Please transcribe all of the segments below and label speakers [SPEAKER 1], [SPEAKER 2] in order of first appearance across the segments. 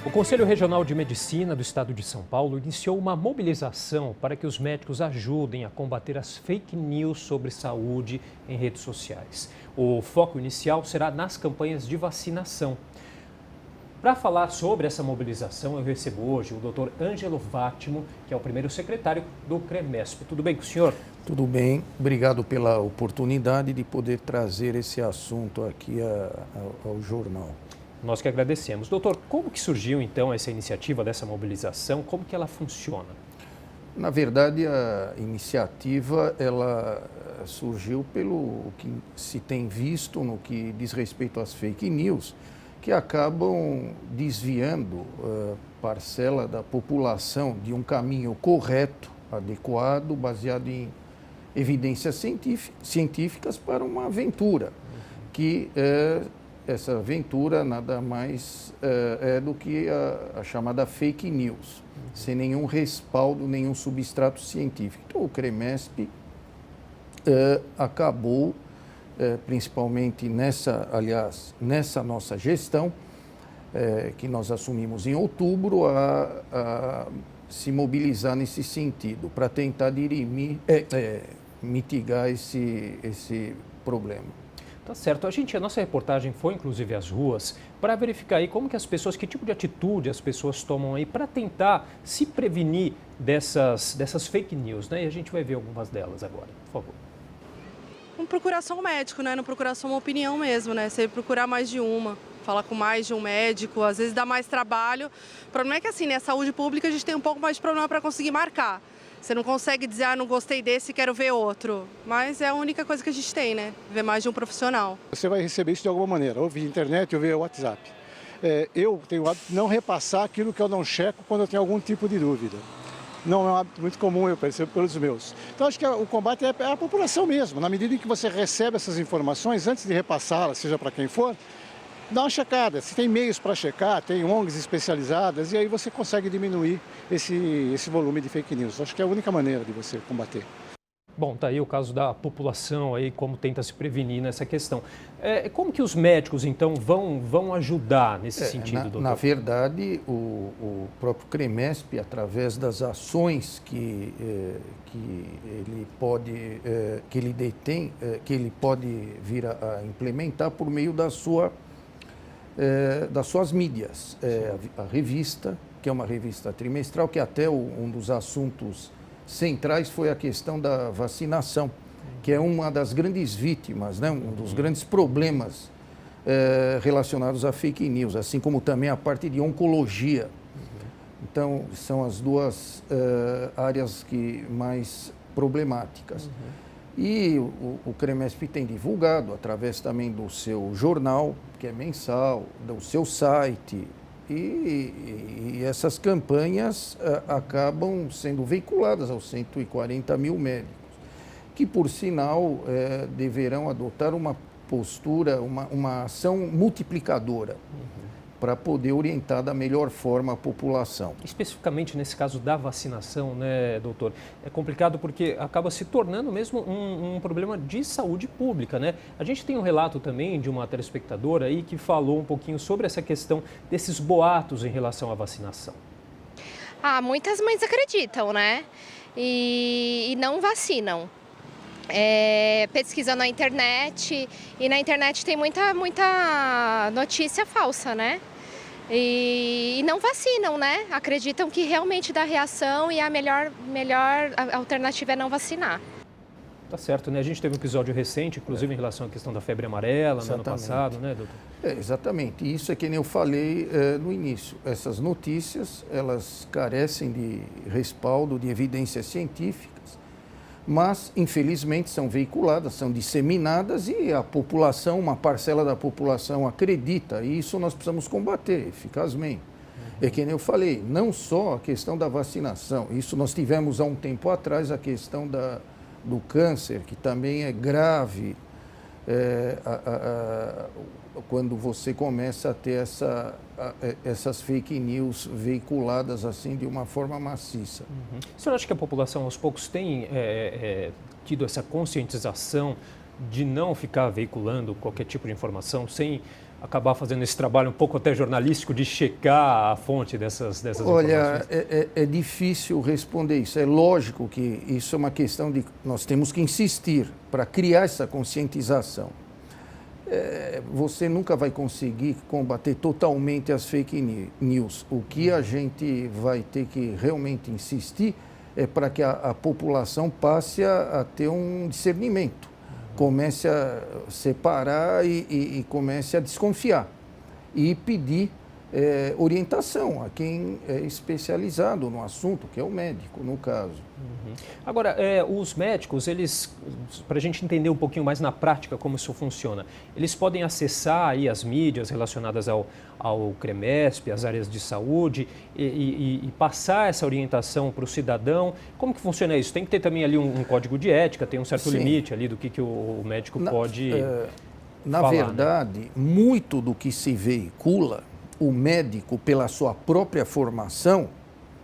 [SPEAKER 1] O Conselho Regional de Medicina do Estado de São Paulo iniciou uma mobilização para que os médicos ajudem a combater as fake news sobre saúde em redes sociais. O foco inicial será nas campanhas de vacinação. Para falar sobre essa mobilização, eu recebo hoje o Dr. Ângelo Vátimo, que é o primeiro secretário do CREMESP. Tudo bem com o senhor?
[SPEAKER 2] Tudo bem, obrigado pela oportunidade de poder trazer esse assunto aqui ao jornal.
[SPEAKER 1] Nós que agradecemos. Doutor, como que surgiu então essa iniciativa dessa mobilização? Como que ela funciona?
[SPEAKER 2] Na verdade, a iniciativa ela surgiu pelo que se tem visto no que diz respeito às fake news, que acabam desviando parcela da população de um caminho correto, adequado, baseado em evidências científicas para uma aventura, que essa aventura nada mais é do que a chamada fake news, sem nenhum respaldo, nenhum substrato científico. Então, o CREMESP acabou, principalmente nessa nossa gestão, que nós assumimos em outubro, a se mobilizar nesse sentido, para tentar mitigar esse problema.
[SPEAKER 1] Tá certo. A nossa reportagem foi inclusive às ruas para verificar aí como que as pessoas, que tipo de atitude as pessoas tomam aí para tentar se prevenir dessas fake news, né? E a gente vai ver algumas delas agora, por favor.
[SPEAKER 3] Não procurar só um médico, né? Não procurar só uma opinião mesmo, né? Você procurar mais de uma, falar com mais de um médico, às vezes dá mais trabalho. O problema é que assim, né? Saúde pública a gente tem um pouco mais de problema para conseguir marcar. Você não consegue dizer, não gostei desse, quero ver outro. Mas é a única coisa que a gente tem, né? Ver mais de um profissional.
[SPEAKER 4] Você vai receber isso de alguma maneira, ou via internet ou via WhatsApp. Eu tenho o hábito de não repassar aquilo que eu não checo quando eu tenho algum tipo de dúvida. Não é um hábito muito comum, eu percebo pelos meus. Então, acho que o combate é a população mesmo. Na medida em que você recebe essas informações, antes de repassá-las, seja para quem for, dá uma checada. Se tem meios para checar, tem ONGs especializadas, e aí você consegue diminuir esse volume de fake news. Acho que é a única maneira de você combater.
[SPEAKER 1] Bom, tá aí o caso da população aí, como tenta se prevenir nessa questão. Como que os médicos, então, vão ajudar nesse sentido, doutor?
[SPEAKER 2] Na verdade, o próprio CREMESP, através das ações que ele pode vir a implementar por meio das suas mídias. A revista, que é uma revista trimestral, que até um dos assuntos centrais foi a questão da vacinação, que é uma das grandes vítimas, né? Um dos grandes problemas relacionados a fake news, assim como também a parte de oncologia. Então, são as duas áreas mais problemáticas. E o CREMESP tem divulgado, através também do seu jornal, que é mensal, do seu site, e essas campanhas acabam sendo veiculadas aos 140 mil médicos, que, por sinal, deverão adotar uma postura, uma ação multiplicadora, para poder orientar da melhor forma a população.
[SPEAKER 1] Especificamente nesse caso da vacinação, né, doutor? É complicado porque acaba se tornando mesmo um problema de saúde pública, né? A gente tem um relato também de uma telespectadora aí que falou um pouquinho sobre essa questão desses boatos em relação à vacinação.
[SPEAKER 5] Muitas mães acreditam, né? E não vacinam. Pesquisa na internet, e na internet tem muita notícia falsa, né? E não vacinam, né? Acreditam que realmente dá reação e a melhor alternativa é não vacinar.
[SPEAKER 1] Tá certo, né? A gente teve um episódio recente, inclusive em relação à questão da febre amarela no ano passado, né, doutor?
[SPEAKER 2] Exatamente. Isso é que nem eu falei no início. Essas notícias, elas carecem de respaldo, de evidências científicas, mas, infelizmente, são veiculadas, são disseminadas e a população, uma parcela da população acredita, e isso nós precisamos combater eficazmente. É que nem eu falei, não só a questão da vacinação, isso nós tivemos há um tempo atrás, a questão do câncer, que também é grave, quando você começa a ter essas fake news veiculadas assim de uma forma maciça.
[SPEAKER 1] O senhor acha que a população aos poucos tem tido essa conscientização de não ficar veiculando qualquer tipo de informação sem acabar fazendo esse trabalho um pouco até jornalístico de checar a fonte dessas
[SPEAKER 2] Olha,
[SPEAKER 1] informações?
[SPEAKER 2] é difícil responder isso. É lógico que isso é uma questão de... Nós temos que insistir para criar essa conscientização. Você nunca vai conseguir combater totalmente as fake news. O que a gente vai ter que realmente insistir é para que a população passe a ter um discernimento, comece a separar e comece a desconfiar e pedir orientação a quem é especializado no assunto, que é o médico, no caso.
[SPEAKER 1] Agora, os médicos, para a gente entender um pouquinho mais na prática como isso funciona, eles podem acessar aí as mídias relacionadas ao CREMESP, as áreas de saúde e passar essa orientação para o cidadão. Como que funciona isso? Tem que ter também ali um código de ética, tem um certo
[SPEAKER 2] Sim.
[SPEAKER 1] limite ali do que o médico pode
[SPEAKER 2] Na
[SPEAKER 1] falar,
[SPEAKER 2] verdade,
[SPEAKER 1] né?
[SPEAKER 2] muito do que se veicula, o médico, pela sua própria formação,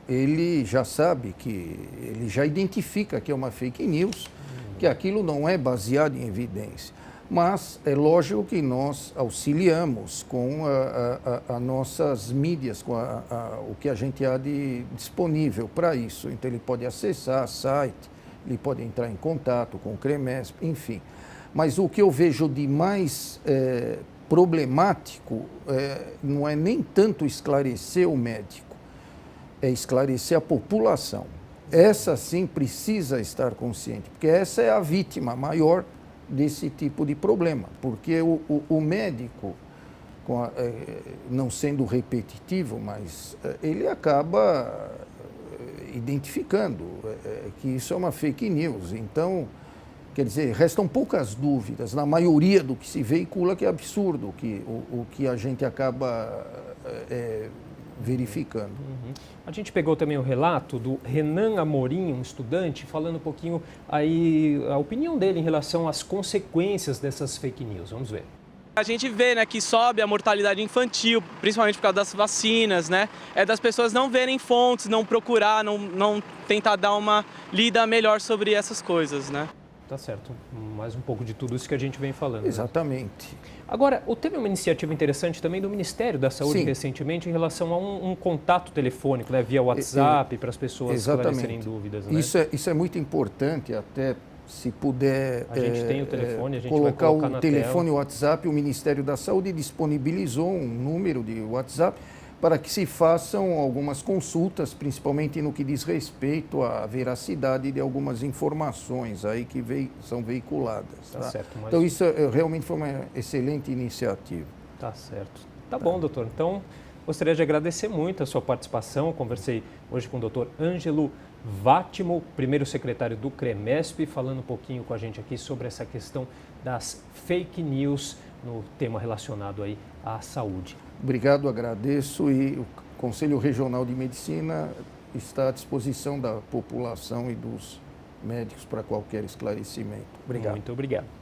[SPEAKER 2] ele já sabe ele já identifica que é uma fake news, que aquilo não é baseado em evidência. Mas é lógico que nós auxiliamos com as nossas mídias, com o que a gente há de disponível para isso. Então ele pode acessar o site, ele pode entrar em contato com o CREMESP, enfim. Mas o que eu vejo de mais problemático não é nem tanto esclarecer o médico, é esclarecer a população. Essa sim precisa estar consciente, porque essa é a vítima maior desse tipo de problema, porque o médico, não sendo repetitivo, mas ele acaba identificando que isso é uma fake news. Então, quer dizer, restam poucas dúvidas, na maioria do que se veicula, que é absurdo o que a gente acaba verificando.
[SPEAKER 1] A gente pegou também o relato do Renan Amorim, um estudante, falando um pouquinho aí a opinião dele em relação às consequências dessas fake news. Vamos ver.
[SPEAKER 6] A gente vê, né, que sobe a mortalidade infantil, principalmente por causa das vacinas, né? Das pessoas não verem fontes, não procurar, não tentar dar uma lida melhor sobre essas coisas, né?
[SPEAKER 1] Tá certo. Mais um pouco de tudo isso que a gente vem falando.
[SPEAKER 2] Exatamente.
[SPEAKER 1] Né? Agora, teve uma iniciativa interessante também do Ministério da Saúde
[SPEAKER 2] Sim.
[SPEAKER 1] recentemente em relação a um contato telefônico, né, via WhatsApp, para as pessoas esclarecerem dúvidas. Né?
[SPEAKER 2] Isso é muito importante, até se puder
[SPEAKER 1] a gente tem o telefone, a gente
[SPEAKER 2] colocar
[SPEAKER 1] vai colocar
[SPEAKER 2] o telefone e o WhatsApp. O Ministério da Saúde disponibilizou um número de WhatsApp para que se façam algumas consultas, principalmente no que diz respeito à veracidade de algumas informações aí que são veiculadas. Tá?
[SPEAKER 1] Certo, mas...
[SPEAKER 2] Então isso realmente foi uma excelente iniciativa.
[SPEAKER 1] Tá certo. Tá bom, doutor. Então, gostaria de agradecer muito a sua participação. Conversei hoje com o doutor Ângelo Vátimo, primeiro secretário do CREMESP, falando um pouquinho com a gente aqui sobre essa questão das fake news no tema relacionado aí à saúde.
[SPEAKER 2] Obrigado, agradeço, e o Conselho Regional de Medicina está à disposição da população e dos médicos para qualquer esclarecimento. Obrigado.
[SPEAKER 1] Muito obrigado.